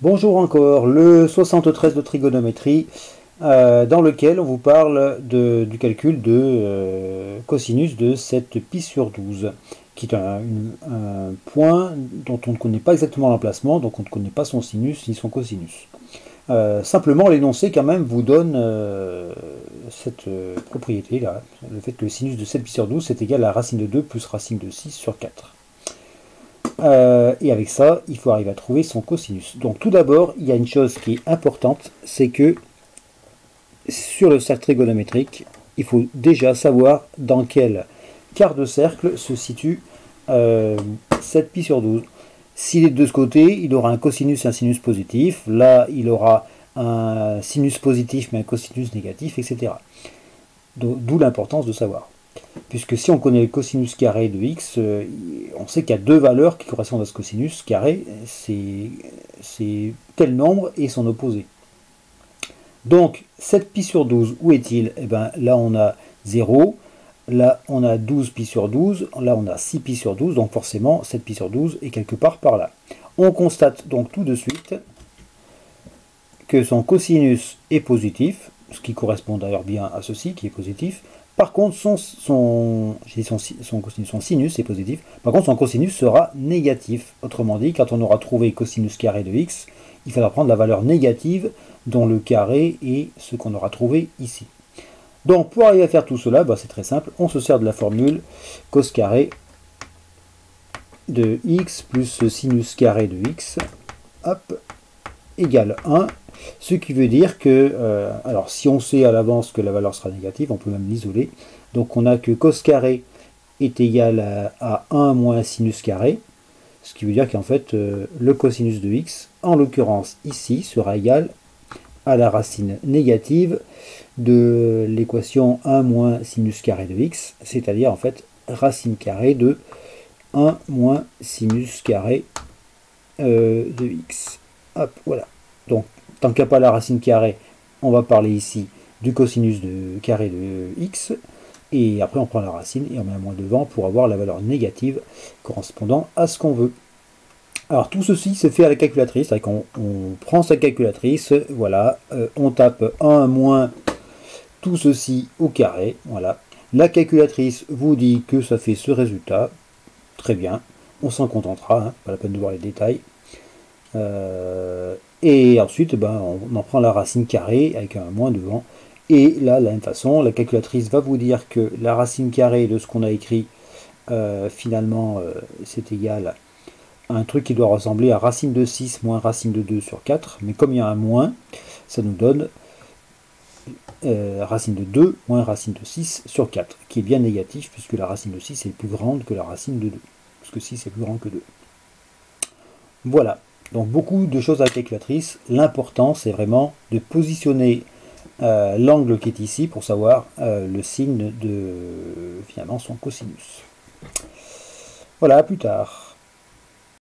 Bonjour encore, le 73 de trigonométrie, dans lequel on vous parle du calcul de cosinus de 7π sur 12, qui est un point dont on ne connaît pas exactement l'emplacement, donc on ne connaît pas son sinus ni son cosinus. Simplement, l'énoncé quand même vous donne cette propriété-là, le fait que le sinus de 7π sur 12 c'est égal à racine de 2 plus racine de 6 sur 4. Et avec ça, il faut arriver à trouver son cosinus. Donc tout d'abord, il y a une chose qui est importante, c'est que sur le cercle trigonométrique, il faut déjà savoir dans quel quart de cercle se situe 7π sur 12. S'il est de ce côté, il aura un cosinus et un sinus positif. Là, il aura un sinus positif mais un cosinus négatif, etc. D'où l'importance de savoir. Puisque si on connaît le cosinus carré de x, on sait qu'il y a deux valeurs qui correspondent à ce cosinus carré, c'est tel nombre et son opposé. Donc 7π sur 12, où est-il? Eh bien là on a 0, là on a 12π sur 12, là on a 6π sur 12, donc forcément 7π sur 12 est quelque part par là. On constate donc tout de suite que son cosinus est positif, ce qui correspond d'ailleurs bien à ceci qui est positif. Par contre, son sinus est positif. Par contre, son cosinus sera négatif. Autrement dit, quand on aura trouvé cosinus carré de x, il faudra prendre la valeur négative dont le carré est ce qu'on aura trouvé ici. Donc, pour arriver à faire tout cela, c'est très simple. On se sert de la formule cos carré de x plus sinus carré de x, hop, égale 1. Ce qui veut dire que, alors si on sait à l'avance que la valeur sera négative, on peut même l'isoler. Donc on a que cos carré est égal à 1 moins sinus carré. Ce qui veut dire qu'en fait, le cosinus de x, en l'occurrence ici, sera égal à la racine négative de l'équation 1 moins sinus carré de x, c'est-à-dire en fait racine carrée de 1 moins sinus carré de x. Hop, voilà. Donc, tant qu'il n'y a pas la racine carrée, on va parler ici du cosinus de carré de x. Et après, on prend la racine et on met un moins devant pour avoir la valeur négative correspondant à ce qu'on veut. Alors, tout ceci se fait à la calculatrice. C'est-à-dire qu'on prend sa calculatrice, voilà, on tape 1 moins tout ceci au carré. Voilà. La calculatrice vous dit que ça fait ce résultat. Très bien. On s'en contentera, hein, pas la peine de voir les détails. Et ensuite, on en prend la racine carrée avec un moins devant. Et là, de la même façon, la calculatrice va vous dire que la racine carrée de ce qu'on a écrit, finalement, c'est égal à un truc qui doit ressembler à racine de 6 moins racine de 2 sur 4. Mais comme il y a un moins, ça nous donne racine de 2 moins racine de 6 sur 4, qui est bien négatif, puisque la racine de 6 est plus grande que la racine de 2. Parce que 6 est plus grand que 2. Voilà. Donc beaucoup de choses à la calculatrice. L'important c'est vraiment de positionner l'angle qui est ici pour savoir le signe de finalement son cosinus. Voilà, à plus tard.